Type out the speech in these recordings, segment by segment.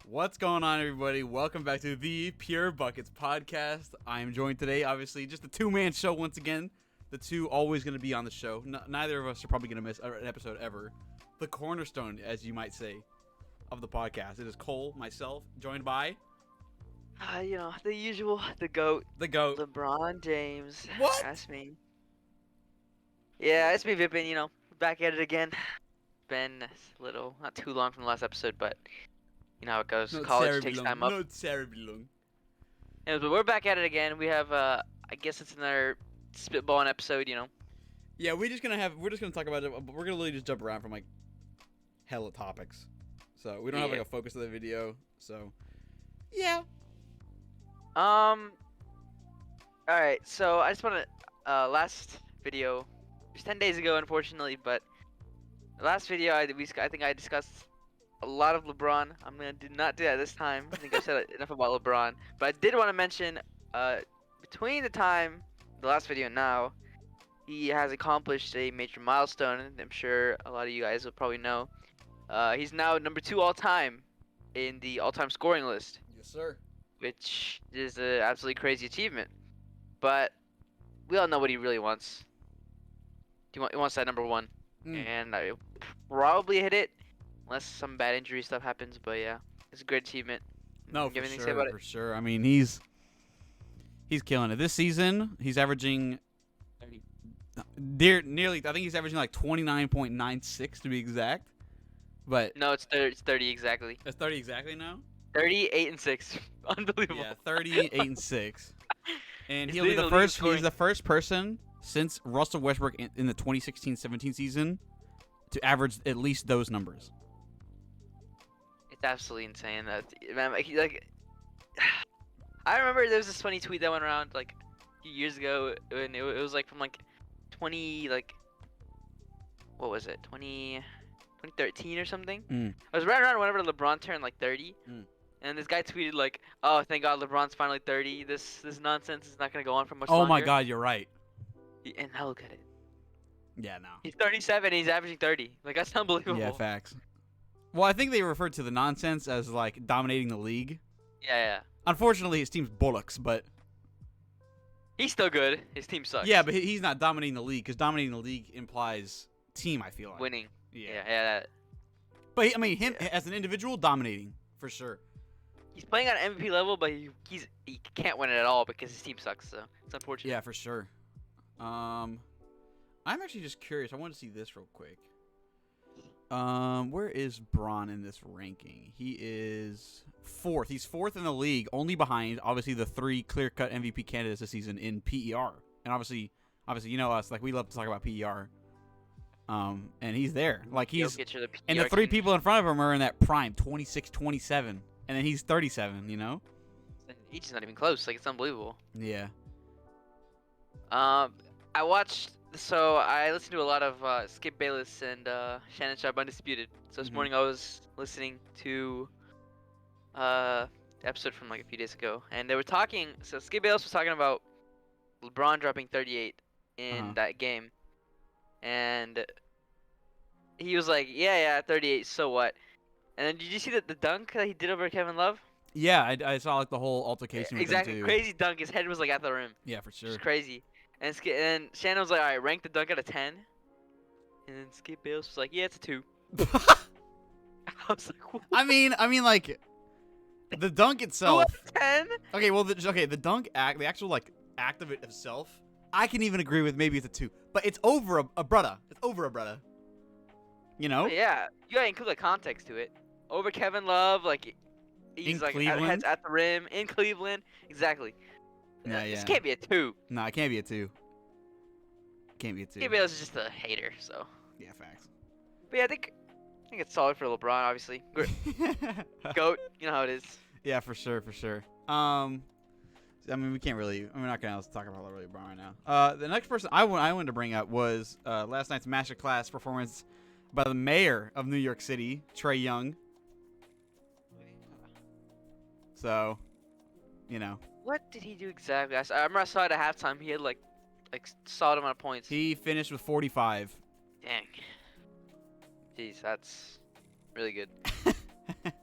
What's going on, everybody? Welcome back to the Pure Buckets podcast. I am joined today, obviously, just a two-man show once again. The two always going to be on the show. Neither of us are probably going to miss an episode ever. The cornerstone, as you might say, of the podcast. It is Cole, myself, joined by... The usual, the GOAT. The GOAT. LeBron James. What? That's me. Yeah, it's me, Vipin, back at it again. Been a little, not too long from the last episode, but you know how it goes. College takes time up. Not terribly long. Anyways, but we're back at it again. We have, I guess it's another spitballing episode, Yeah, we're just gonna talk about it. We're gonna literally just jump around from like hella topics. So we don't have like a focus of the video. So yeah. Alright, so I just want to, last video, it was 10 days ago, unfortunately, but the last video, I think I discussed a lot of LeBron. I'm going to not do that this time. I think I've said enough about LeBron. But I did want to mention, between the last video and now, he has accomplished a major milestone. I'm sure a lot of you guys will probably know. He's now number 2 all-time in the all-time scoring list. Yes, sir. Which is an absolutely crazy achievement. But we all know what he really wants. He wants that number 1. And I probably hit it, unless some bad injury stuff happens. But yeah, it's a great achievement. No, for for sure, about for sure. I mean, he's killing it. This season, he's averaging nearly. I think he's averaging like 29.96 to be exact. But no, it's 30 exactly. It's 30 exactly now. 38 and 6, unbelievable. Yeah, 38 and 6. And He's he'll be the first. scoring. He's the first person since Russell Westbrook in the 2016-17 season to average at least those numbers. It's absolutely insane. Man, I remember there was this funny tweet that went around like a few years ago, and it was like from like 2013 or something. I was right around whenever LeBron turned like 30. And this guy tweeted like, "Oh, thank God LeBron's finally 30. This nonsense is not gonna go on for much longer." Oh my God, you're right. And now look at it. Yeah, no. He's 37. He's averaging 30. Like, that's unbelievable. Yeah, facts. Well, I think they referred to the nonsense as like dominating the league. Yeah. Unfortunately, his team's bullocks, but He's still good. His team sucks. yeah, but he's not dominating the league because dominating the league implies team. I feel like Winning. Yeah. Yeah. But I mean, him as an individual, dominating for sure. He's playing at an MVP level, but he can't win it at all because his team sucks. So it's unfortunate. Yeah, for sure. I'm actually just curious. I want to see this real quick. Where is Bron in this ranking? He is 4th. He's 4th in the league, only behind obviously the 3 clear-cut MVP candidates this season in PER. And obviously, you know us, like we love to talk about PER. And he's there. Like he's and the 3 people in front of him are in that prime, 26, 27, and then he's 37. You know, He's just not even close. Like, it's unbelievable. Yeah. I listened to a lot of Skip Bayless and Shannon Sharp Undisputed. So this morning I was listening to the episode from like a few days ago, and they were talking. So Skip Bayless was talking about LeBron dropping 38 in that game, and he was like, "Yeah, 38. So what?" And then did you see the dunk that he did over Kevin Love? Yeah, I saw like the whole altercation. Exactly, with him too. crazy dunk. His head was like at the rim. Yeah, for sure. It's crazy. And Shannon was like, "All right, rank the dunk out of 10." And then Skip Bayless was like, "Yeah, it's a 2." I was like, what? I mean, like the dunk itself. 10? Okay, well, the dunk act, the actual like act of it itself, I can even agree with maybe it's a 2, but it's over a brother. It's over a brother. You know? Yeah, you gotta include the context to it. Over Kevin Love, like he's In like Cleveland? at the rim in Cleveland. Exactly. Yeah. This can't be a 2. No, it can't be a 2. Can't be a 2. Skip Bayless is just a hater, so. Yeah, facts. But yeah, I think it's solid for LeBron, obviously. GOAT, you know how it is. Yeah, for sure. I mean, we're not gonna talk about LeBron right now. The next person I wanted to bring up was last night's masterclass performance by the mayor of New York City, Trae Young. So, you know. What did he do exactly? I remember I saw it at halftime. He had like solid amount of points. He finished with 45. Dang. Jeez, that's really good.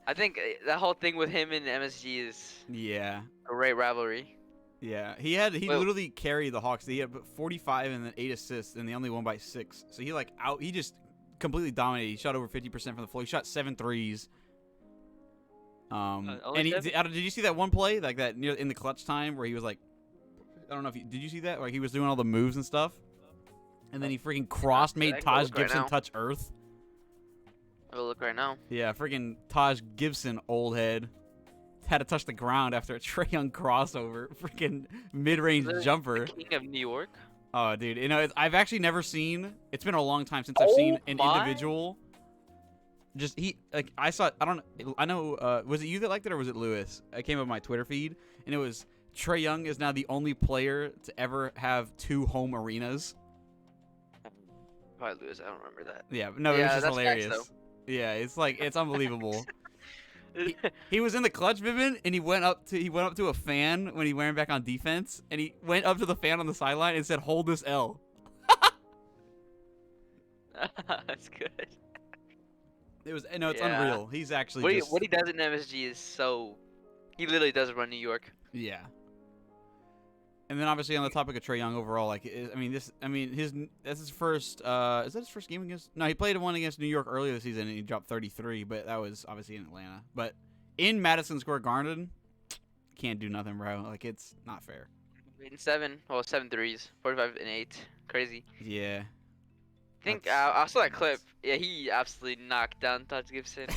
I think that whole thing with him and MSG is Yeah. a great rivalry. Yeah, he Well, literally carried the Hawks. He had 45 and then 8 assists, and they only won by 6. So he just completely dominated. He shot over 50% from the floor. He shot 7 threes. only And seven? did you see that one play like that near in the clutch time where he was like, I don't know if did you see that? Like he was doing all the moves and stuff, and then he freaking crossed, made I can Taj look right Gibson now. touch earth. I'll look right now. Yeah, freaking Taj Gibson, old head, had to touch the ground after a Trae Young crossover, freaking mid-range The jumper. King of New York. Oh, dude, I've actually never seen. It's been a long time since I've Oh seen an my. individual. Just I know. Was it you that liked it or was it Lewis? I came up my Twitter feed and it was Trae Young is now the only player to ever have 2 home arenas. Probably lose. I don't remember that. Yeah, no, it was Yeah, just that's facts, hilarious. Yeah, it's unbelievable. though. He was in the clutch, Vivian, and he went up to a fan when he went back on defense, and he went up to the fan on the sideline and said, "Hold this L." That's good. It's Yeah. unreal. He's actually What he does in MSG is so. He literally does run New York. yeah. And then obviously on the topic of Trae Young overall, that's his first. Is that his first game against? No, he played one against New York earlier this season and he dropped 33, but that was obviously in Atlanta. But in Madison Square Garden, can't do nothing, bro. Like it's not fair. 8 and 7. Well, 7 threes. 45 and 8. Crazy. Yeah. I think That's I saw that clip. Yeah, he absolutely knocked down Taj Gibson.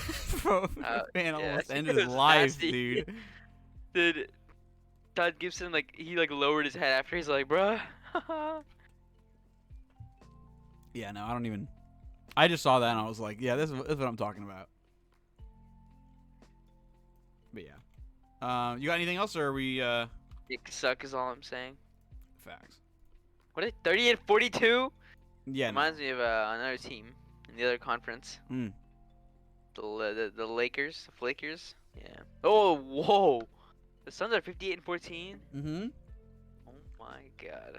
Bro, the man yeah, almost it ended his was life, nasty. dude. Dude, Taj Gibson he lowered his head after. He's like, bruh. Yeah, no, I don't even. I just saw that and I was like, yeah, this is what I'm talking about. But yeah, you got anything else, or are we? Dick suck is all I'm saying. Facts. What is 30 and 42? Yeah. No. Reminds me of another team in the other conference. Mm. The Lakers, the Flakers. Yeah. Oh, whoa. The Suns are 58 and 14. Mm-hmm. Oh my god.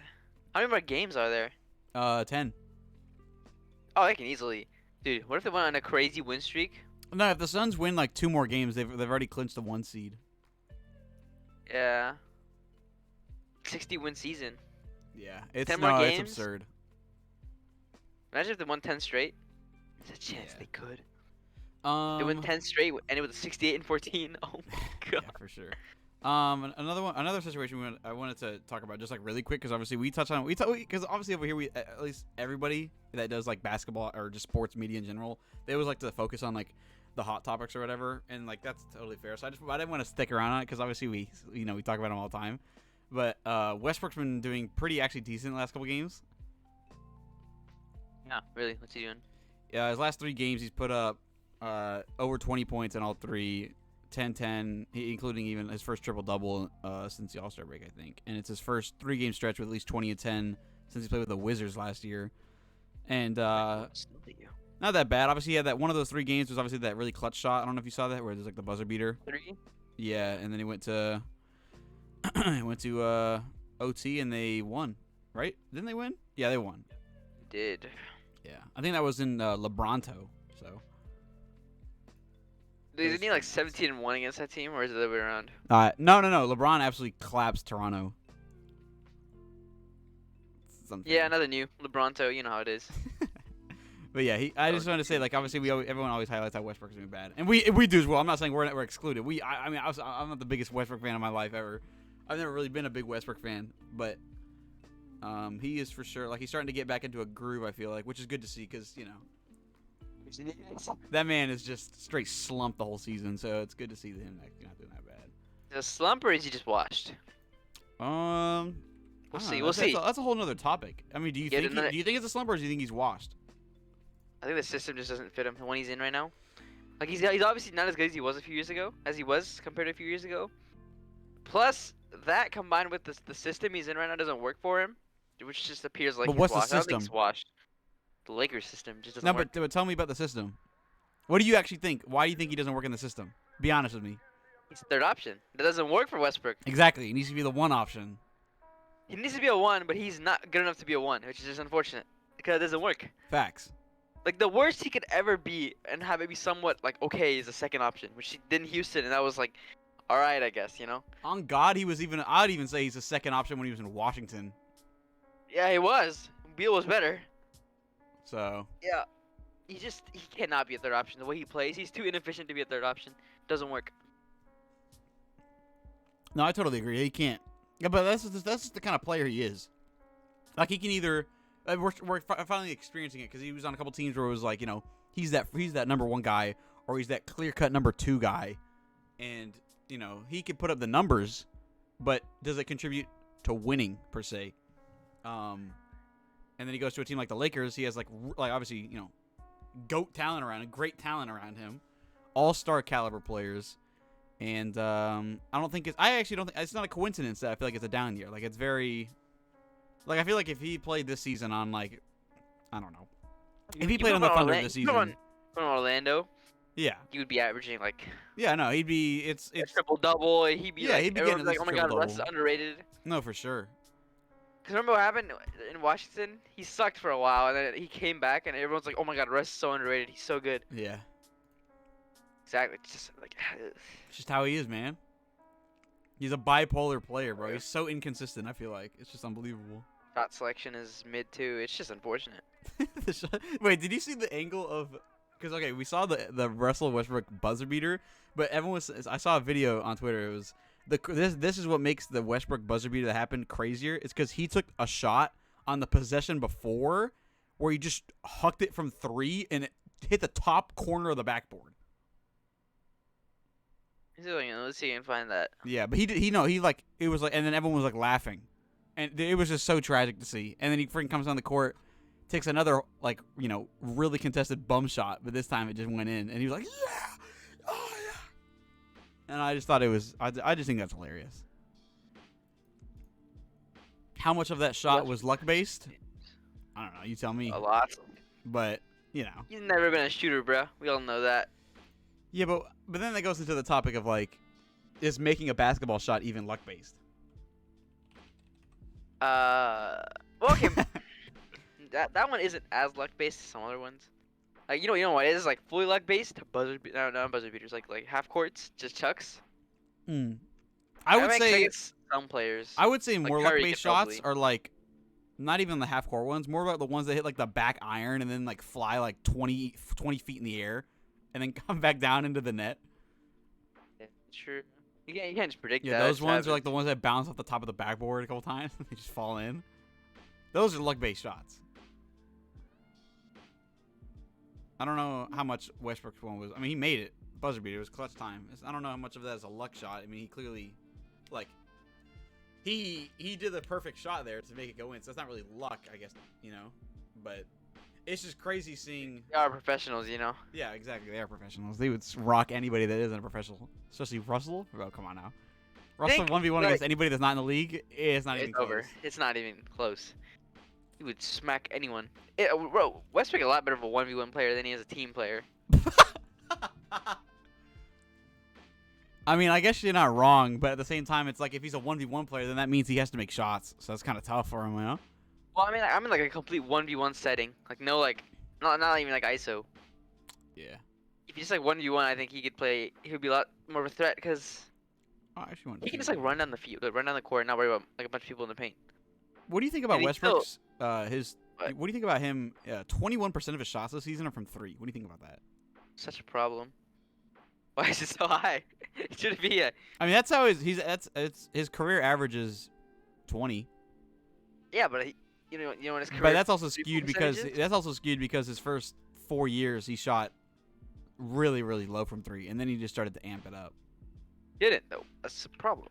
How many more games are there? 10. Oh, they can easily. Dude, what if they went on a crazy win streak? No, if the Suns win like 2 more games, they've already clinched the 1 seed. Yeah. 60 win season. Yeah, it's 10 more it's games? absurd. Imagine if they won 10 straight. There's a chance Yeah. they could. They win 10 straight and it was 68 and 14. Oh my god. Yeah, for sure. Another situation I wanted to talk about just like really quick because obviously because obviously over here we at least everybody that does like basketball or just sports media in general, they always like to focus on like the hot topics or whatever, and like that's totally fair. So I didn't want to stick around on it because obviously we talk about them all the time, but Westbrook's been doing pretty actually decent the last couple games. Yeah, really? What's he doing? Yeah, his last 3 games he's put up over 20 points in all 3. 10-10, including even his first triple-double since the All-Star break, I think. And it's his first 3-game stretch with at least 20 and 10 since he played with the Wizards last year. And not that bad. Obviously, he had that one of those 3 games was obviously that really clutch shot. I don't know if you saw that, where there's like the buzzer beater. 3? Yeah, and then he went to OT and they won, right? Didn't they win? Yeah, they won. Did. Yeah, I think that was in Lebronto. So. Isn't he like 17 and 1 against that team, or is it the other way around? No. LeBron absolutely collapsed Toronto. Yeah, another new LeBronto. You know how it is. But yeah, I just wanted to say, like, obviously everyone always highlights how Westbrook's doing bad, and we do as well. I'm not saying we're excluded. I'm not the biggest Westbrook fan of my life ever. I've never really been a big Westbrook fan, but he is for sure. Like, he's starting to get back into a groove. I feel like, which is good to see, because that man is just straight slumped the whole season. So it's good to see him not doing that bad. Is it a slump or is he just washed? We'll see. We'll see. That's a whole nother topic. I mean, do you think it's a slump or do you think he's washed? I think the system just doesn't fit him. The one he's in right now, like he's obviously not as good as he was a few years ago, compared to a few years ago. Plus, that combined with the system he's in right now doesn't work for him, which just appears like But he's what's the washed. I don't think system? he's washed. The Lakers system just doesn't No, work. but tell me about the system. What do you actually think? Why do you think he doesn't work in the system? Be honest with me. He's the third option. That doesn't work for Westbrook. Exactly. He needs to be the 1 option. He needs to be a 1, but he's not good enough to be a 1, which is just unfortunate because it doesn't work. Facts. Like the worst he could ever be and have it be somewhat like okay is a second option, which he did in Houston, and that was like, all right, I guess, you know. On God, I'd even say he's a second option when he was in Washington. Yeah, he was. Beal was better. So Yeah, he cannot be a third option. The way he plays, he's too inefficient to be a third option. Doesn't work. no, I totally agree. He can't. Yeah, but that's just the kind of player he is. Like he can either. We're finally experiencing it because he was on a couple teams where it was like, you know, he's that number one guy or he's that clear cut number two guy, and you know he can put up the numbers, but does it contribute to winning per se? And then he goes to a team like the Lakers. He has like obviously, you know, GOAT talent around him, great talent around him, all-star caliber players. And I actually don't think it's not a coincidence that I feel like it's a down year. Like it's very, like I feel like if he played this season on like, I don't know, if he played on the Thunder this season, from Orlando, yeah, he would be averaging like no, he'd be it's triple double. He'd be he'd be getting like, oh my God, Russ is underrated. No, for sure. Cause remember what happened in Washington? He sucked for a while, and then he came back, and everyone's like, "Oh my God, Russ is so underrated. He's so good." Yeah, exactly. It's just like, it's just how he is, man. He's a bipolar player, bro. He's so inconsistent. I feel like it's just unbelievable. Shot selection is mid too. It's just unfortunate. Wait, did you see the angle of? Because okay, we saw the Russell Westbrook buzzer beater, but I saw a video on Twitter. It was this is what makes the Westbrook buzzer beater that happened crazier. It's because he took a shot on the possession before, where he just hucked it from 3 and it hit the top corner of the backboard. Let's see if I can find that. Yeah, but he like it was like, and then everyone was like laughing, and it was just so tragic to see. And then he freaking comes on the court, takes another like, you know, really contested bum shot, but this time it just went in, and he was like, yeah, oh yeah. And I just thought it was, I just think that's hilarious. How much of that shot was luck based? I don't know. You tell me. A lot. But you know, he's never been a shooter, bro. We all know that. Yeah, but then that goes into the topic of like, is making a basketball shot even luck based? Well, okay. that one isn't as luck based as some other ones. Like you know what it is like fully luck based? Not buzzer beaters. Like half courts, just chucks. I would say some players. I would say like more luck based shots are like, not even the half court ones. More about the ones that hit like the back iron and then like fly like 20 feet in the air, and then come back down into the net. Yeah, true. You can't just predict that. Yeah, those ones are like the ones that bounce off the top of the backboard a couple times. They just fall in. Those are luck based shots. I don't know how much Westbrook's one was. I mean, he made it. Buzzer beater. It was clutch time. I don't know how much of that is a luck shot. I mean, he clearly, like, he did the perfect shot there to make it go in. So that's not really luck, I guess, you know. But it's just crazy seeing. They are professionals, you know. Yeah, exactly. They are professionals. They would rock anybody that isn't a professional, especially Russell. Oh, come on now. Russell 1v1 against anybody that's not in the league. It's not even close. Over. It's not even close. He would smack anyone. Bro, Westbrook is a lot better of a 1v1 player than he is a team player. I mean, I guess you're not wrong, but at the same time, it's like if he's a 1v1 player, then that means he has to make shots. So that's kind of tough for him, you know? Well, I mean, I'm in like a complete 1v1 setting. Like, no, like, not even like ISO. Yeah. If you just like 1v1, I think he could play. He would be a lot more of a threat because he can just like run down the field, run down the court, and not worry about like a bunch of people in the paint. What do you think about Westbrook's? What do you think about him? 21% of his shots this season are from 3. What do you think about that? Such a problem. Why is it so high? It shouldn't be a. I mean, that's how his career average is 20. Yeah, but you know when his career. But that's also skewed because his first 4 years he shot really, really low from 3, and then he just started to amp it up. Didn't though. That's the problem.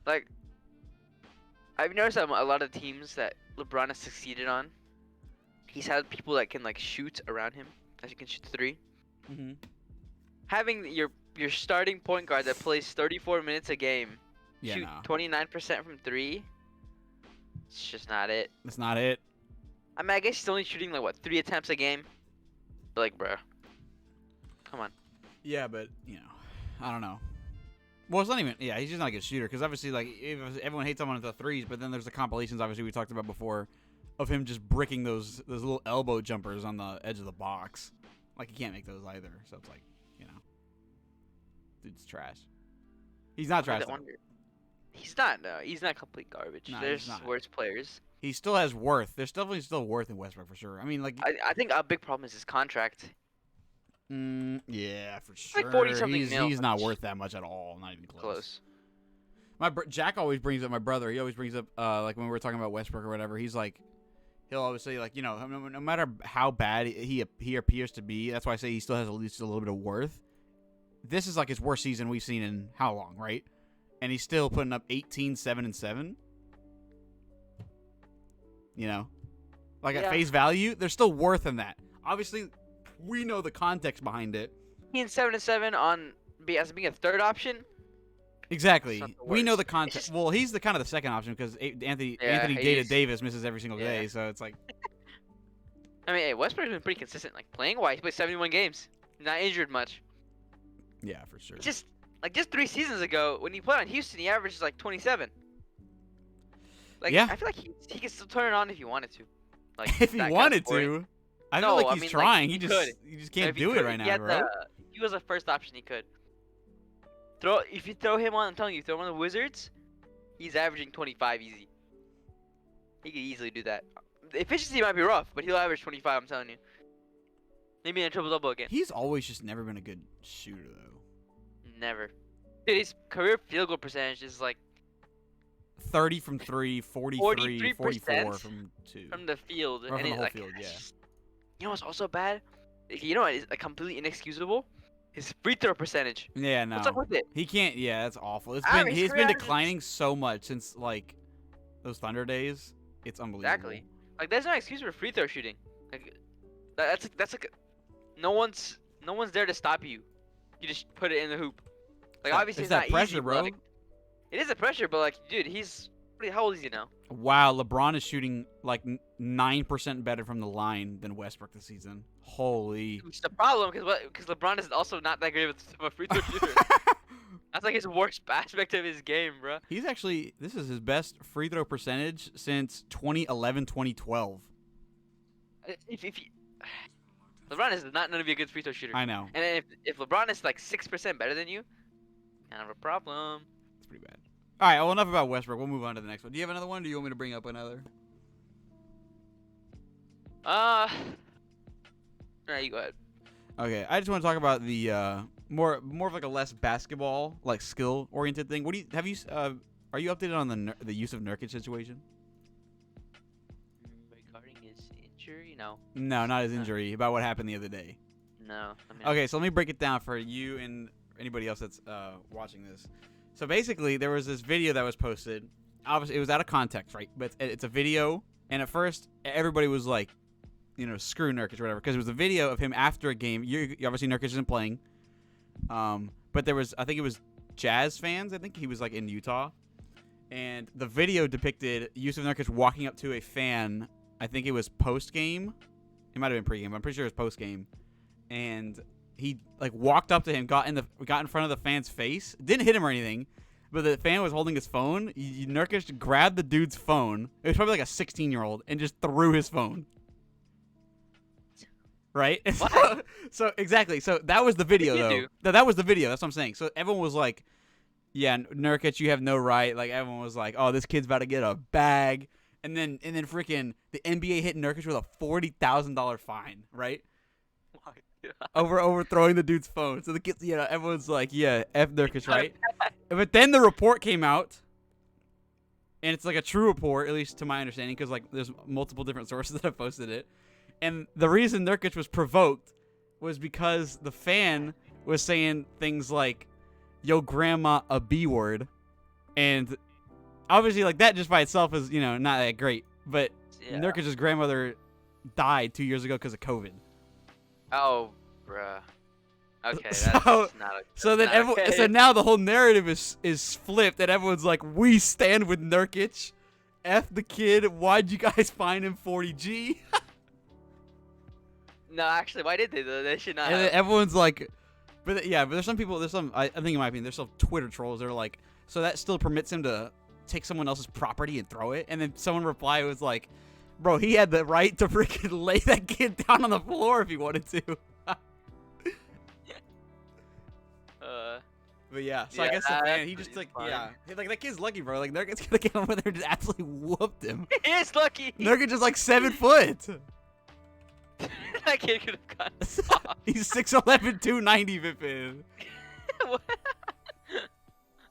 Like, I've noticed that a lot of teams that LeBron has succeeded on, he's had people that can like shoot around him, as you can shoot 3. Mm-hmm. Having your starting point guard that plays 34 minutes a game shoot 29% from 3, it's just not it. It's not it. I mean, I guess he's only shooting like what 3 attempts a game. But, like, bro, come on. Yeah, but you know, I don't know. Well, it's not even. Yeah, he's just not a good shooter because obviously, like, everyone hates him on the threes, but then there's the compilations. Obviously, we talked about before of him just bricking those little elbow jumpers on the edge of the box. Like, he can't make those either. So it's like, you know, dude's trash. He's not trash. He's not. No, he's not complete garbage. No, There's worse players. He still has worth. There's definitely still worth in Westbrook for sure. I mean, like, I think a big problem is his contract. Yeah, for sure. Like 40-something mil. He's not worth that much at all. Not even close. Jack always brings up my brother. He always brings up like when we were talking about Westbrook or whatever. He's like, he'll always say like, you know, no matter how bad he appears to be, that's why I say he still has at least a little bit of worth. This is like his worst season we've seen in how long, right? And he's still putting up 18, 7, and 7. You know, like at face value, there's still worth in that. Obviously, we know the context behind it. 18, 7, and 7 on as being a third option. Exactly. We know the context. Well, he's the kind of the second option because Anthony Davis misses every single day, so it's like. I mean, hey, Westbrook's been pretty consistent. Like playing wise, he played 71 games, not injured much. Yeah, for sure. Just 3 seasons ago, when he played on Houston, he averaged like 27. Like, yeah. I feel like he could still turn it on if he wanted to. Like if he wanted to. I feel like he's trying. Like, he just can't do it right now, bro. He was the first option he could. If you throw him on, I'm telling you, throw him on the Wizards, he's averaging 25 easy. He could easily do that. The efficiency might be rough, but he'll average 25, I'm telling you. Maybe in a triple-double again. He's always just never been a good shooter, though. Never. Dude, his career field goal percentage is like 30 from 3, 43, 44 from 2. From the field. Or from the whole field, yeah. You know what's also bad? You know what is like completely inexcusable? His free throw percentage. Yeah, no. What's up with it? He can't. Yeah, that's awful. He's been declining so much since like those Thunder days. It's unbelievable. Exactly. Like there's no excuse for free throw shooting. Like that's like no one's there to stop you. You just put it in the hoop. Like obviously it's not pressure, easy, bro. Like, it is a pressure, but like, dude, how old is he now? Wow, LeBron is shooting like 9% better from the line than Westbrook this season. Holy. Which is the problem because LeBron is also not that great of a free throw shooter. That's like his worst aspect of his game, bro. This is his best free throw percentage since 2011, 2012. LeBron is not going to be a good free throw shooter. I know. And if LeBron is like 6% better than you, kind of a problem. It's pretty bad. All right, well, enough about Westbrook. We'll move on to the next one. Do you have another one, or do you want me to bring up another? All right, you go ahead. Okay, I just want to talk about the more of like a less basketball like skill oriented thing. Are you updated on the use of Nurkic situation? Regarding his injury, no. No, not his injury. About what happened the other day. No. Okay, so let me break it down for you and anybody else that's watching this. So basically, there was this video that was posted. Obviously, it was out of context, right? But it's a video, and at first, everybody was like, you know, screw Nurkic or whatever, because it was a video of him after a game. Obviously, Nurkic isn't playing. But there was, I think it was Jazz fans. I think he was like in Utah, and the video depicted Yusuf Nurkic walking up to a fan. I think it was post game. It might have been pre-game, but I'm pretty sure it was post game, and he like walked up to him, got in front of the fan's face, didn't hit him or anything, but the fan was holding his phone. Nurkic grabbed the dude's phone. It was probably like a 16-year-old and just threw his phone. Right? So exactly. So that was the video though. That was the video. That's what I'm saying. So everyone was like, "Yeah, Nurkic, you have no right." Like everyone was like, "Oh, this kid's about to get a bag." And then freaking the NBA hit Nurkic with a $40,000 fine, right? Over overthrowing the dude's phone. So the kids, everyone's like, yeah, F Nurkic, right? But then the report came out, and it's like a true report, at least to my understanding, because like there's multiple different sources that have posted it. And the reason Nurkic was provoked was because the fan was saying things like, "Yo, grandma, a B word," and obviously like that just by itself is not that great. But Nurkic's grandmother died 2 years ago because of COVID. Oh, bruh. Okay, that's not so now the whole narrative is flipped, and everyone's like, "We stand with Nurkic. F the kid. Why'd you guys fine him 40G?" No, actually, why did they though? They should not. And everyone's like, but there's some people. I think in my opinion, there's some Twitter trolls that are like, so that still permits him to take someone else's property and throw it. And then someone reply was like, Bro, he had the right to freaking lay that kid down on the floor if he wanted to. But yeah, so I guess the fan, he just took, yeah. Like, that kid's lucky, bro. Like, Nurkic's gonna get over there and just absolutely whooped him. He is lucky. Nurkic is like 7 foot. That kid could have gotten He's 6'11", 290, Pippin. What?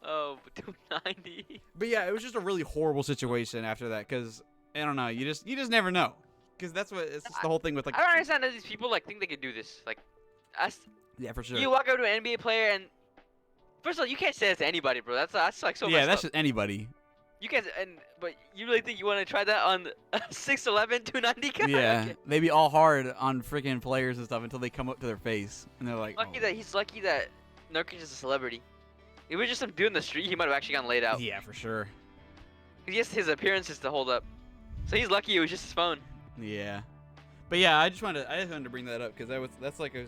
Oh, 290. But yeah, it was just a really horrible situation after that, because, I don't know, you just never know. Because that's what, it's just the whole thing with, like... I don't understand how these people, like, think they can do this. Like, yeah, for sure. You walk up to an NBA player and... First of all, you can't say that to anybody, bro. That's like so yeah, messed that's up. just anybody. You can't, but you really think you want to try that on a 6'11", 290 guy? Yeah, Okay. they be all hard on freaking players and stuff until they come up to their face. And they're like, He's lucky that Nurkic is a celebrity. If it was just some dude in the street, he might have actually gotten laid out. Yeah, for sure. He has his appearances to hold up. So he's lucky it was just his phone. Yeah. But yeah, I just wanted to bring that up because that was like a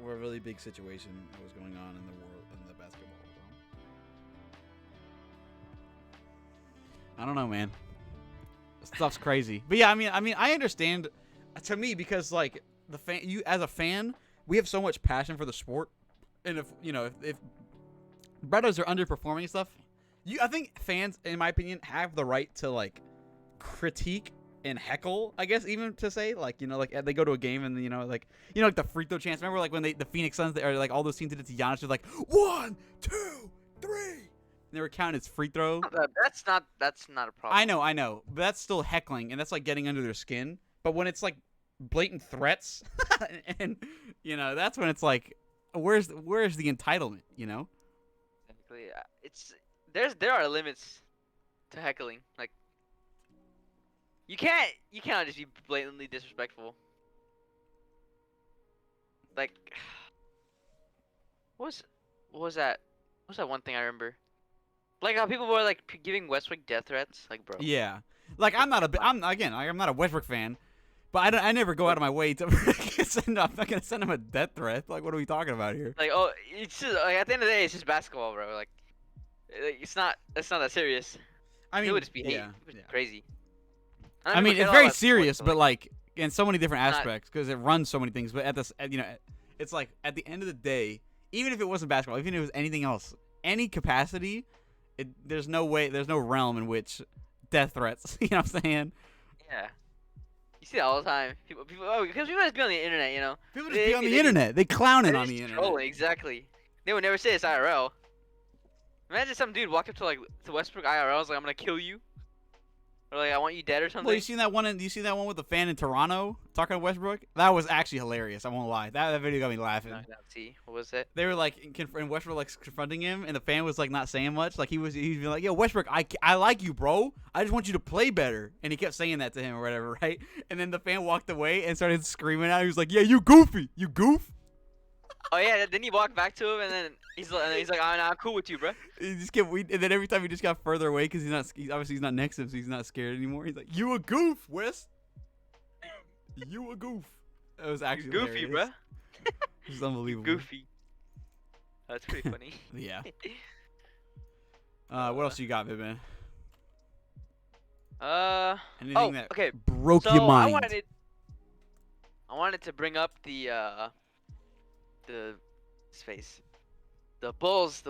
really big situation that was going on in the world in the basketball. I don't know, man. Stuff's crazy. But yeah, I mean, I understand. To me, because like you as a fan, we have so much passion for the sport, and if brothers are underperforming and stuff, I think fans, in my opinion, have the right to like critique and heckle, I guess, even to say like like they go to a game and like the free throw chance. Remember like when the Phoenix Suns or like all those teams did it to Giannis, was like 1, 2, 3. They were counting his free throw. That's not a problem. I know, but that's still heckling, and that's like getting under their skin. But when it's like blatant threats, and that's when it's like, where's the entitlement? Exactly. There are limits to heckling. Like you cannot just be blatantly disrespectful. Like what was that? What's that one thing I remember? Like how people were like giving Westbrook death threats, like bro. Yeah, like I'm not a Westbrook fan, but I never go out of my way to I'm not gonna send him a death threat. Like, what are we talking about here? Like, oh, it's just like at the end of the day, it's just basketball, bro. Like it's not that serious. I mean, it would just be hate. Yeah, It would be yeah. crazy. I mean, it's very serious, but like in so many different aspects because it runs so many things. But it's like at the end of the day, even if it wasn't basketball, even if it was anything else, any capacity. There's no realm in which death threats. You know what I'm saying? Yeah. You see that all the time. People, because people just be on the internet, People just be on the internet. They clowning on the internet. Trolling, exactly. They would never say it's IRL. Imagine some dude walk up to Westbrook IRL, was like, I'm gonna kill you. Or like, I want you dead or something. Well, you seen that one with the fan in Toronto talking to Westbrook? That was actually hilarious. I won't lie. That video got me laughing. See, what was it? They were like, and Westbrook like confronting him, and the fan was like not saying much. Like he'd be like, "Yo, Westbrook, I like you, bro. I just want you to play better." And he kept saying that to him or whatever, right? And then the fan walked away and started screaming out. He was like, "Yeah, you goofy, you goof." Oh yeah, then he walked back to him, and then he's like, I'm cool with you, bro. He just kept, and then every time he just got further away because he's not next to him, so he's not scared anymore. He's like, "You a goof, Wes. You a goof." That was actually goofy, hilarious. bro. It was unbelievable. Goofy. That's pretty funny. Yeah. What else you got, Vivian? Anything that okay. broke your mind? I wanted to bring up the space. The Bulls.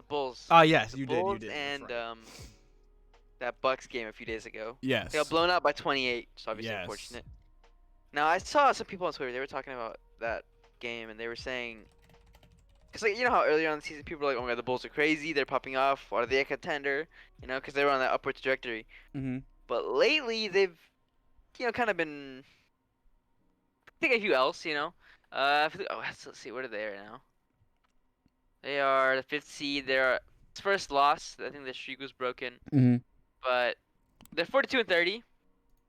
Oh yes, the you Bulls did. And right. that Bucks game a few days ago. Yes. They got blown out by 28, so obviously unfortunate. Now I saw some people on Twitter. They were talking about that game, and they were saying, because like how earlier on in the season people were like, "Oh my God, the Bulls are crazy. They're popping off. Are they a contender?" Because they were on that upward trajectory. Mm-hmm. But lately they've, kind of been taking a few L's. Let's see, what are they right now? They are the 5th seed. Their first loss, I think the streak was broken. Mm-hmm. But they're 42-30.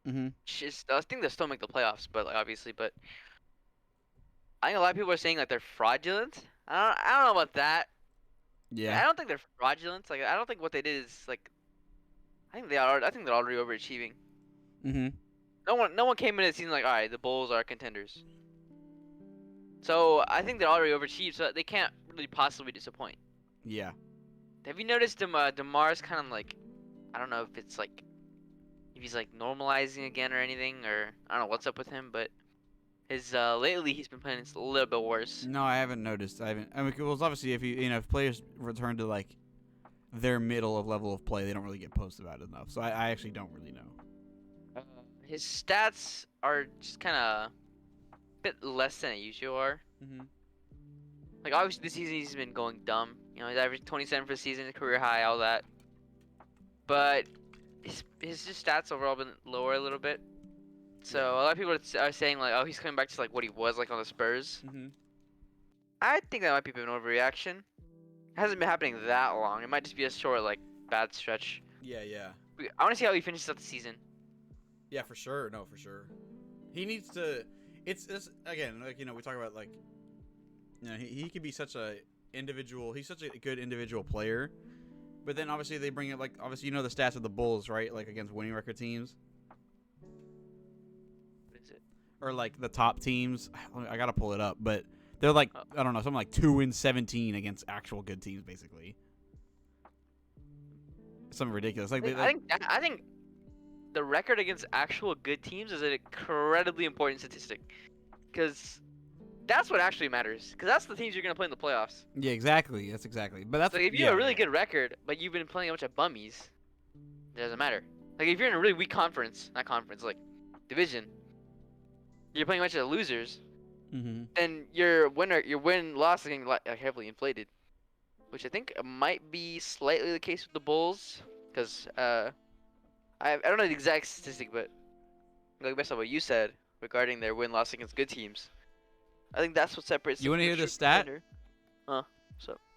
Mm-hmm. I think they'll still make the playoffs, but obviously, but I think a lot of people are saying like they're fraudulent. I don't know about that. Yeah. I don't think they're fraudulent. Like I don't think what they did is like. I think they're already overachieving. Mm-hmm. No one came in the season like, all right, the Bulls are contenders. So I think they're already overachieved, so they can't really possibly disappoint. Yeah. Have you noticed DeMar's kind of like, I don't know if it's like, if he's like normalizing again or anything, or I don't know what's up with him, but his lately he's been playing a little bit worse. No, I haven't noticed. I haven't. I mean, well, it's obviously if if players return to like their middle of level of play, they don't really get posted about it enough. So I actually don't really know. His stats are just kind of a bit less than it usually are. Mm-hmm. Like obviously this season he's been going dumb. You know, he's averaging 27 for the season, career high, all that. But his just stats overall been lower a little bit. So Yeah. a lot of people are saying like, oh, he's coming back to like what he was like on the Spurs. Mm-hmm. I think that might be a bit of an overreaction. It hasn't been happening that long. It might just be a short like bad stretch. Yeah, yeah. I want to see how he finishes up the season. Yeah, for sure. No, for sure. He needs to. It's again, like we talk about like, he could be such a individual. He's such a good individual player, but then obviously they bring it like obviously the stats of the Bulls, right? Like against winning record teams. What is it? Or like the top teams. I gotta pull it up, but they're like I don't know, something like 2-17 against actual good teams, basically. Something ridiculous. Like I think the record against actual good teams is an incredibly important statistic, because that's what actually matters. Because that's the teams you're gonna play in the playoffs. Yeah, exactly. That's exactly. But that's like if you have a really good record, but you've been playing a bunch of bummies, it doesn't matter. Like if you're in a really weak conference, not conference, like division, you're playing a bunch of losers. Mm-hmm. Then your win-loss is getting heavily inflated, which I think might be slightly the case with the Bulls, because I don't know the exact statistic, but going based on what you said regarding their win-loss against good teams, I think that's what separates. You want to hear the stat?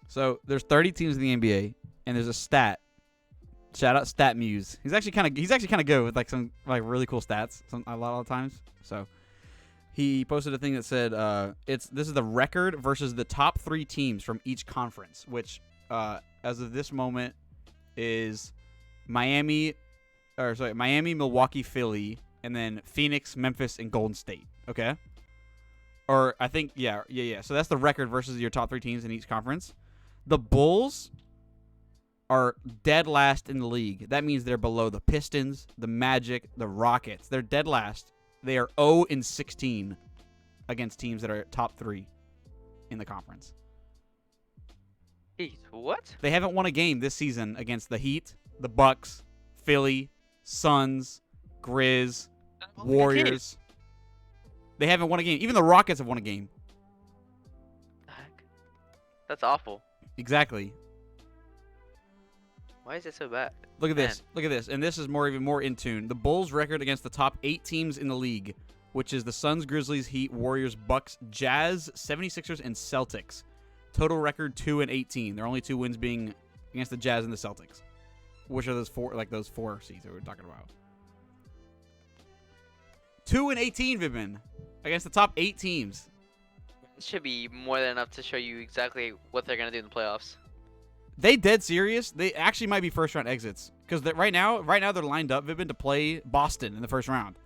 So there's 30 teams in the NBA, and there's a stat. Shout out StatMuse. He's actually kind of good with like some like really cool stats a lot of times. So he posted a thing that said this is the record versus the top 3 teams from each conference, which as of this moment is Miami, Milwaukee, Philly, and then Phoenix, Memphis, and Golden State. Okay? Or I think, yeah. So that's the record versus your top 3 teams in each conference. The Bulls are dead last in the league. That means they're below the Pistons, the Magic, the Rockets. They're dead last. They are 0-16 against teams that are top 3 in the conference. Jeez, what? They haven't won a game this season against the Heat, the Bucks, Philly, Suns, Grizz, Warriors. They haven't won a game. Even the Rockets have won a game. Heck? That's awful. Exactly. Why is it so bad? Look at this. Look at this. And this is even more in tune. The Bulls' record against the top 8 teams in the league, which is the Suns, Grizzlies, Heat, Warriors, Bucks, Jazz, 76ers, and Celtics. Total record 2-18. Their only 2 wins being against the Jazz and the Celtics, which are those 4 seeds that we were talking about. 2-18, Vibin, against the top 8 teams. It should be more than enough to show you exactly what they're gonna do in the playoffs. They dead serious. They actually might be first round exits because right now they're lined up, Vibin, to play Boston in the first round.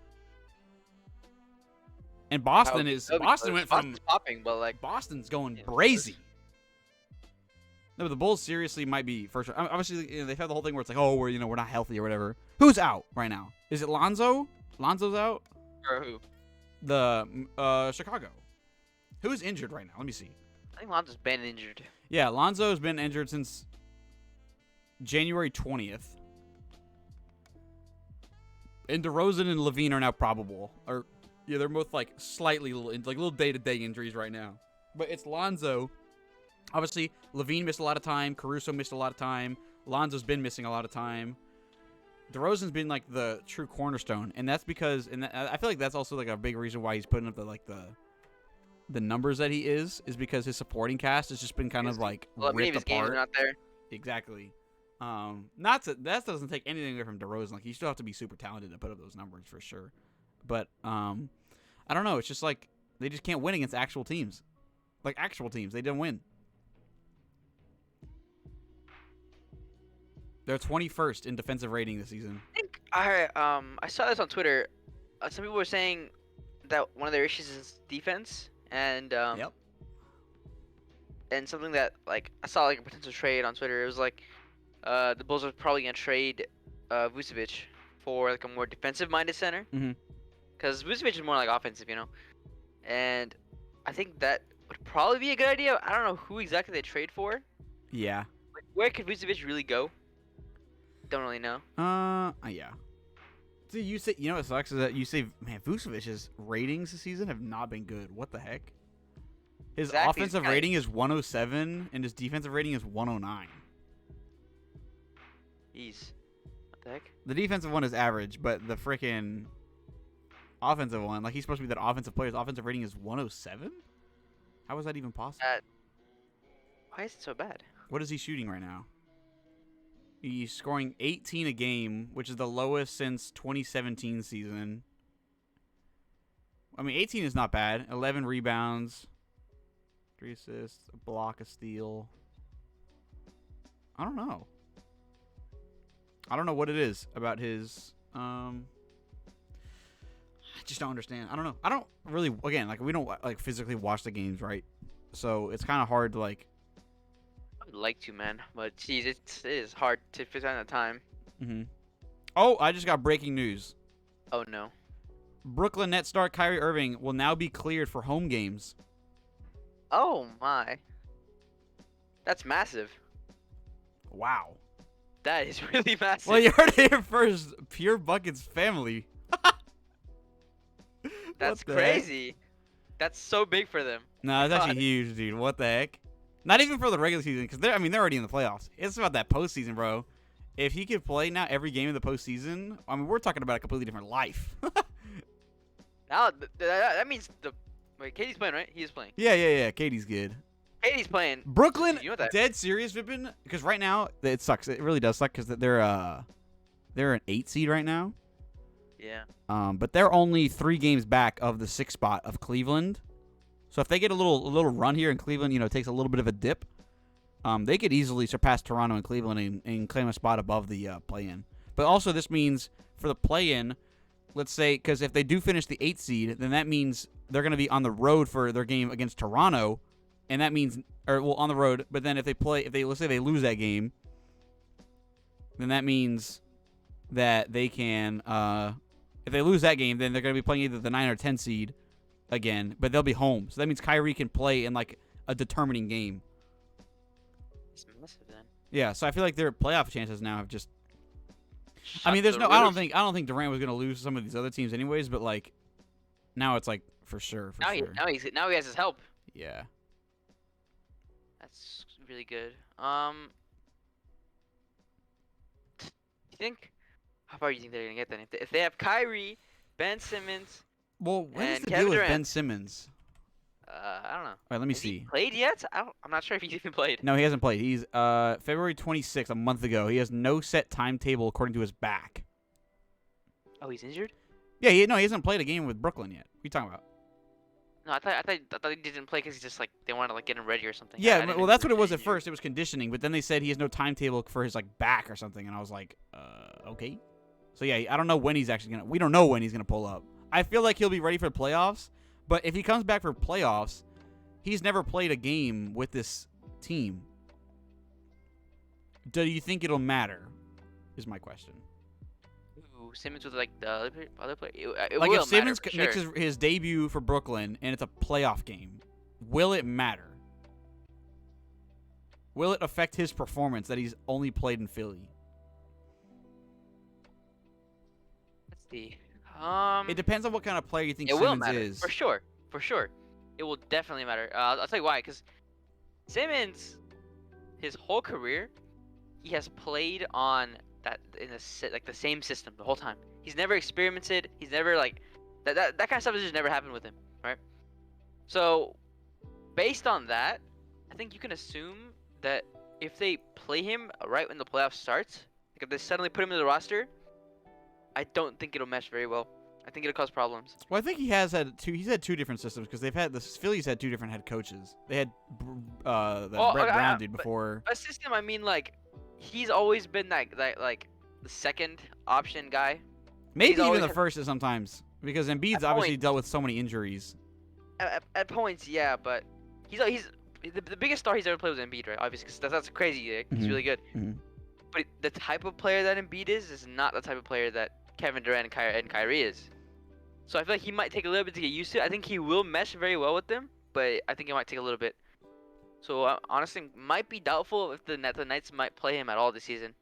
And Boston went from popping, but like Boston's going brazy. No, but the Bulls seriously might be first round. Obviously, they've had the whole thing where it's like, oh, we're not healthy or whatever. Who's out right now? Is it Lonzo? Lonzo's out. Or who? The Chicago. Who's injured right now? Let me see. I think Lonzo's been injured. Yeah, Lonzo's been injured since January 20th. And DeRozan and Levine are now probable. Or yeah, they're both like slightly little day-to-day injuries right now. But it's Lonzo. Obviously, Levine missed a lot of time. Caruso missed a lot of time. Lonzo's been missing a lot of time. DeRozan's been like the true cornerstone, and that's because, I feel like that's also like a big reason why he's putting up the numbers that he is because his supporting cast has just been kind of like ripped apart. Not there. Exactly. That doesn't take anything away from DeRozan. Like, you still have to be super talented to put up those numbers for sure. But I don't know. It's just like they just can't win against actual teams. Like actual teams, they didn't win. They're 21st in defensive rating this season. I saw this on Twitter. Some people were saying that one of their issues is defense, and Yep. And something that like I saw like a potential trade on Twitter. It was like the Bulls are probably gonna trade Vucevic for like a more defensive-minded center. Mhm. Because Vucevic is more like offensive, you know. And I think that would probably be a good idea. I don't know who exactly they trade for. Yeah. Like, where could Vucevic really go? Don't really know. Yeah. See, you know what sucks is that you say, man, Vucevic's ratings this season have not been good. What the heck? His Exactly, offensive rating is 107, and his defensive rating is 109. Jeez. What the heck? The defensive one is average, but the freaking offensive one, like he's supposed to be that offensive player, his offensive rating is 107? How is that even possible? Why is it so bad? What is he shooting right now? He's scoring 18 a game, which is the lowest since 2017 season. I mean, 18 is not bad. 11 rebounds, 3 assists, a block, a steal. I don't know. I don't know what it is about his. I just don't understand. I don't know. I don't really. Again, like we don't like physically watch the games, right? So it's kind of hard to like. I'd like to, man, but geez, it is hard to fit on the time. Oh, I just got breaking news. Oh no. Brooklyn Nets star Kyrie Irving will now be cleared for home games. Oh my. That's massive. Wow. That is really massive. Well, you heard it here first. Pure Buckets family. That's What the heck? crazy. That's so big for them. No, it's actually God. huge, dude. What the heck? Not even for the regular season, because they're already in the playoffs. It's about that postseason, bro. If he could play now every game of the postseason, I mean, we're talking about a completely different life. Now that means wait, Katie's playing, right? He is playing. Yeah. Katie's good. Katie's playing. Brooklyn, You know that. dead serious, Vipin? Because right now, it sucks. It really does suck because they're an 8 seed right now. Yeah. But they're only 3 games back of the 6th spot of Cleveland. So if they get a little run here and Cleveland, takes a little bit of a dip, they could easily surpass Toronto and Cleveland and claim a spot above the play-in. But also this means for the play-in, let's say, because if they do finish the 8th seed, then that means they're going to be on the road for their game against Toronto, and that means, on the road. But then let's say they lose that game, then that means that they can, if they lose that game, then they're going to be playing either the 9 or 10 seed again, but they'll be home. So that means Kyrie can play in like a determining game. It's massive then. Yeah, so I feel like their playoff chances now have just. I Shut mean, there's the no. I roof. don't think Durant was going to lose to some of these other teams anyways, but like, now it's like for sure. Now he has his help. Yeah. That's really good. You think? How far do you think they're gonna get then? If they have Kyrie, Ben Simmons, Well, what is And the Kevin deal with Durant. Ben Simmons? I don't know. All right, let me Has he see. played yet? I'm not sure if he's even played. No, he hasn't played. He's February 26th, a month ago. He has no set timetable according to his back. Oh, he's injured? Yeah, he hasn't played a game with Brooklyn yet. What are you talking about? No, I thought he didn't play because he just like they wanted to like get him ready or something. I Yeah, didn't well, that's what it know was he at first. It was conditioning, but then they said he has no timetable for his like back or something, and I was like, okay. So yeah, I don't know when he's actually gonna. We don't know when he's gonna pull up. I feel like he'll be ready for the playoffs, but if he comes back for playoffs, he's never played a game with this team. Do you think it'll matter? Is my question. Ooh, Simmons with like the other player. It Like will if Simmons matter, for makes sure. his debut for Brooklyn and it's a playoff game, will it matter? Will it affect his performance that he's only played in Philly? Let's see. It depends on what kind of player you think It will Simmons matter is. for sure. For sure, it will definitely matter. I'll tell you why. Because Simmons, his whole career, he has played on that in the same system the whole time. He's never experimented. He's never like that kind of stuff has just never happened with him, right? So, based on that, I think you can assume that if they play him right when the playoffs starts, like if they suddenly put him in the roster, I don't think it'll mesh very well. I think it'll cause problems. Well, I think he's had two different systems because the Phillies had 2 different head coaches. They had the Brett Brown dude before. A system, I mean, like he's always been that like the second option guy. Maybe he's even always the had- first sometimes because Embiid's At obviously point. dealt with so many injuries. At points, yeah, but he's the biggest star he's ever played was Embiid, right? Obviously, because that's crazy. Like, he's Mhm. really good. Mhm. But the type of player that Embiid is not the type of player that Kevin Durant and Kyrie is. So I feel like he might take a little bit to get used to. I think he will mesh very well with them, but I think it might take a little bit. So honestly, might be doubtful if the Knights might play him at all this season.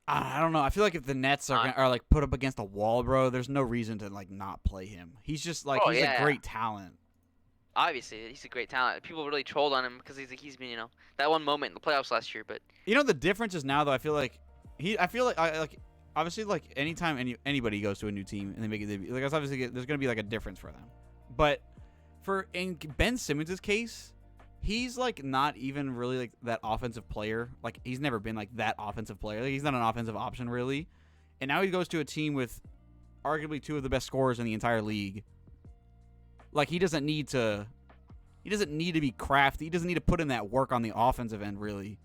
I don't know. I feel like if the Nets are like put up against a wall, bro, there's no reason to like not play him. He's just like he's a great talent. Obviously, he's a great talent. People really trolled on him because he's been that one moment in the playoffs last year. But the difference is now though. I feel like obviously like anytime anybody goes to a new team and they make it like obviously there's gonna be like a difference for them. But in Ben Simmons' case, he's like not even really like that offensive player. Like he's never been like that offensive player. Like, he's not an offensive option really. And now he goes to a team with arguably two of the best scorers in the entire league. Like he doesn't need to be crafty. He doesn't need to put in that work on the offensive end really.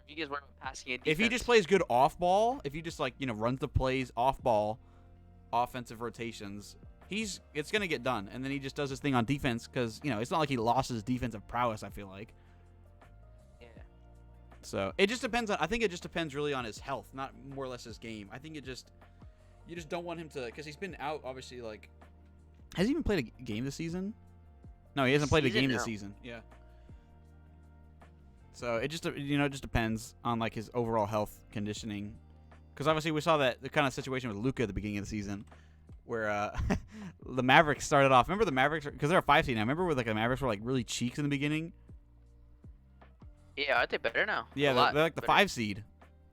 You guys work with passing and defense. If he just plays good off ball, if he just like runs the plays off ball, offensive rotations, it's gonna get done. And then he just does his thing on defense because it's not like he lost his defensive prowess. I feel like. Yeah. So it just depends on. I think it just depends really on his health, not more or less his game. I think you just don't want him to because he's been out obviously like. Has he even played a game this season? No, he hasn't played a game this season. Yeah. So it just just depends on like his overall health conditioning, because obviously we saw the kind of situation with Luka at the beginning of the season, where the Mavericks started off. Remember the Mavericks because they're a 5 seed now. Remember where like the Mavericks were like really cheeks in the beginning. Yeah, aren't they better now? Yeah, they're like the 5 seed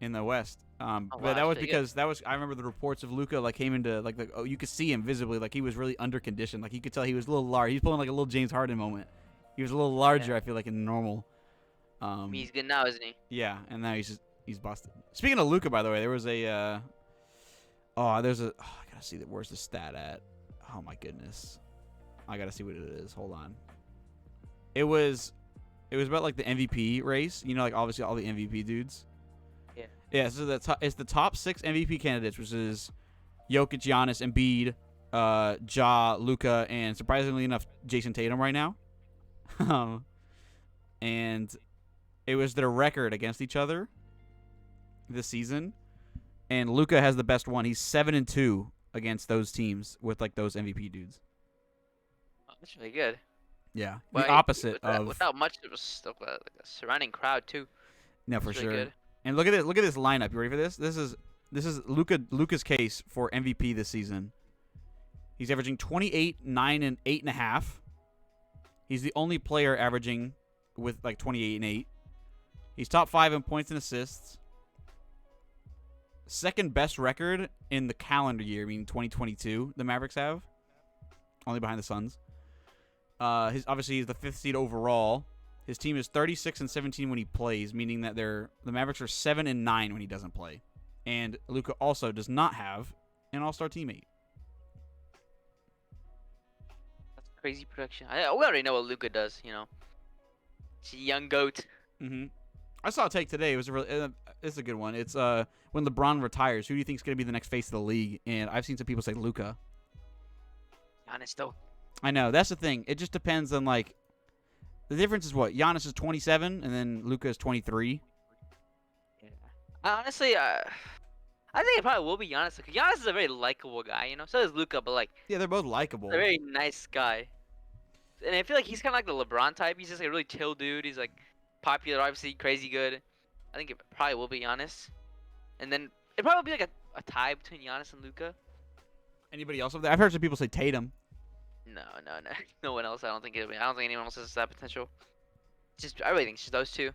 in the West. But that was because I remember the reports of Luka like came into like you could see him visibly like he was really under conditioned. Like you could tell he was a little large. He's pulling like a little James Harden moment. He was a little larger. I feel like in normal. He's good now, isn't he? Yeah, and now he's busted. Speaking of Luka, by the way, there was I gotta see that. Where's the stat at? Oh my goodness, I gotta see what it is. Hold on. It was about like the MVP race. Like obviously all the MVP dudes. Yeah. Yeah. So it's the top 6 MVP candidates, which is Jokic, Giannis, Embiid, Ja, Luka, and surprisingly enough, Jason Tatum right now. And it was their record against each other this season, and Luka has the best one. He's 7-2 against those teams with like those MVP dudes. Oh, that's really good. Yeah, the opposite without much of a surrounding crowd too. No, for sure. Good. And look at this. Look at this lineup. You ready for this? This is Luka's case for MVP this season. He's averaging 28, 9, and 8.5. He's the only player averaging with like 28 and 8. He's top 5 in points and assists. Second best record in the calendar year, meaning 2022. The Mavericks have, only behind the Suns. Obviously he's the 5th seed overall. His team is 36-17 when he plays, meaning that the Mavericks are 7-9 when he doesn't play. And Luka also does not have an All-Star teammate. That's crazy production. We already know what Luka does. He's a young goat. Mm-hmm. I saw a take today. It was it's a good one. It's when LeBron retires, who do you think is going to be the next face of the league? And I've seen some people say Luka. Giannis though. I know, that's the thing. It just depends on like the difference is what Giannis is 27 and then Luka is 23. Yeah. Honestly, I think it probably will be Giannis. Giannis is a very likable guy, So is Luka, but like yeah, they're both likable. A very nice guy. And I feel like he's kind of like the LeBron type. He's just like a really chill dude. He's like popular, obviously crazy good. I think it probably will be Giannis. And then it probably will be like a tie between Giannis and Luka. Anybody else over there? I've heard some people say Tatum. No one else. I don't think anyone else has that potential. I really think it's just those two.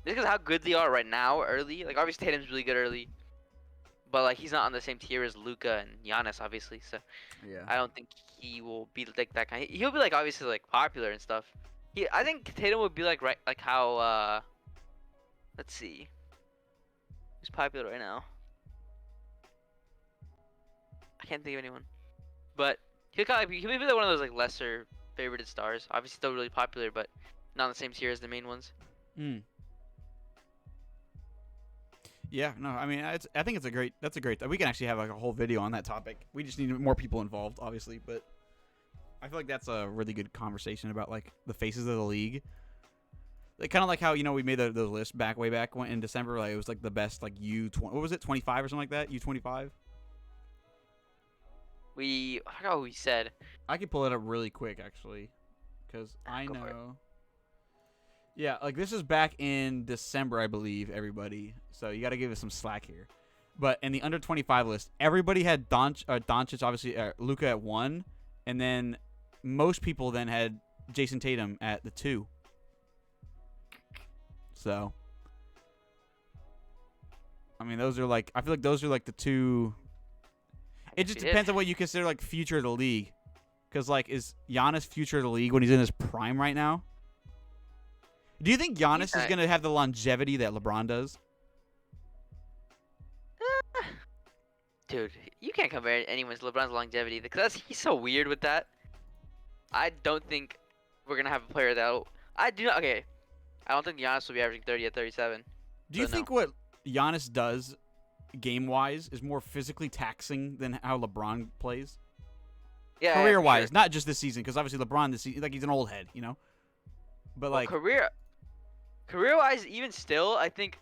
Just because of how good they are right now, early. Like obviously Tatum's really good early, but like he's not on the same tier as Luka and Giannis, obviously. So yeah, I don't think he will be like that guy. He'll be like obviously like popular and stuff. I think Tatum would be like how let's see, who's popular right now? I can't think of anyone, but he'll be like one of those like lesser favorited stars. Obviously still really popular, but not on the same tier as the main ones. Yeah, no, I mean, I think that's a great. We can actually have like a whole video on that topic. We just need more people involved, obviously, but I feel like that's a really good conversation about like the faces of the league. Like kind of like how we made the list way back in December. Like it was like the best like U20. What was it? 25 or something like that. U25. I forgot what we said. I can pull it up really quick actually, because I Go for it. know. Yeah, like this is back in December, I believe. Everybody, so you got to give us some slack here. But in the under 25 list, everybody had Doncic, obviously, Luka at 1, and then most people then had Jason Tatum at the 2. So, I mean, those are like, I feel like those are like the two. It just depends on what you consider like future of the league. Because, like, is Giannis future of the league when he's in his prime right now? Do you think Giannis is going to have the longevity that LeBron does? Dude, you can't compare anyone's LeBron's longevity because he's so weird with that. I don't think we're gonna have a player that'll. I do not. Okay, I don't think Giannis will be averaging 30 at 37. Do you think what Giannis does, game-wise, is more physically taxing than how LeBron plays? Yeah, career-wise, sure. not just this season, because obviously LeBron this season, like he's an old head, you know. But like career-wise, even still, I think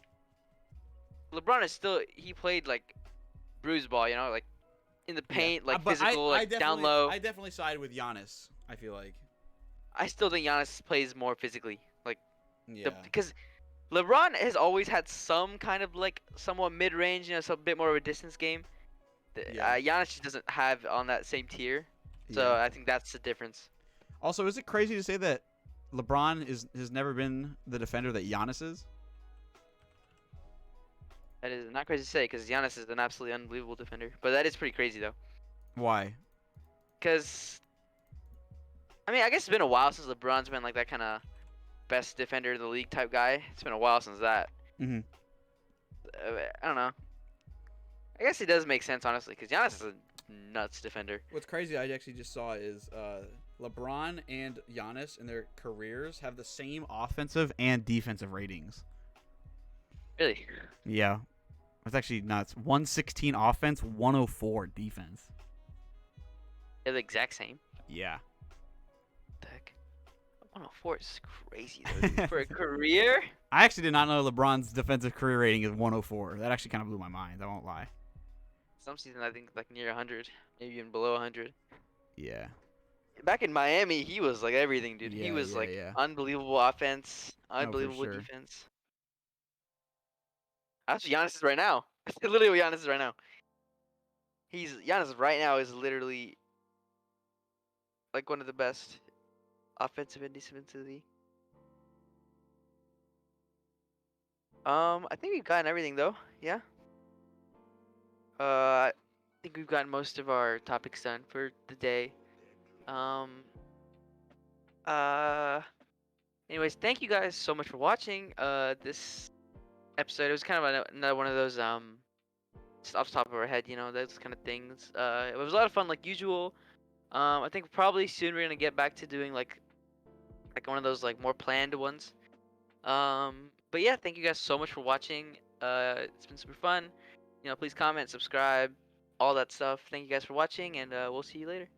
LeBron is still he played like bruise ball, you know, like in the paint, like physical, like down low. I definitely side with Giannis. I feel like I still think Giannis plays more physically, like because LeBron has always had some kind of like somewhat mid-range, you know, some bit more of a distance game. Giannis just doesn't have on that same tier, so I think that's the difference. Also, is it crazy to say that LeBron has never been the defender that Giannis is? That is not crazy to say because Giannis is an absolutely unbelievable defender, but that is pretty crazy though. Why? Because I mean, I guess it's been a while since LeBron's been like that kind of best defender of the league type guy. It's been a while since that. Mm-hmm. I don't know. I guess it does make sense, honestly, because Giannis is a nuts defender. What's crazy I actually just saw is LeBron and Giannis in their careers have the same offensive and defensive ratings. Really? Yeah. It's actually nuts. 116 offense, 104 defense. They're the exact same. Yeah. What the heck? 104 is crazy, though, dude. For a career? I actually did not know LeBron's defensive career rating is 104. That actually kind of blew my mind. I won't lie. Some seasons, I think, like near 100. Maybe even below 100. Yeah. Back in Miami, he was like everything, dude. Yeah, he was like yeah. unbelievable offense, unbelievable sure. defense. That's what Giannis is right now. That's literally what Giannis is right now. Giannis right now is literally like one of the best offensive and defensive in the league. I think we've gotten everything though. Yeah. I think we've gotten most of our topics done for the day. Anyways, thank you guys so much for watching this episode. It was kind of another one of those just off the top of our head, you know, those kind of things. It was a lot of fun like usual. I think probably soon we're gonna get back to doing like one of those like more planned ones. But yeah, thank you guys so much for watching. It's been super fun. You know, please comment, subscribe, all that stuff. Thank you guys for watching, and we'll see you later.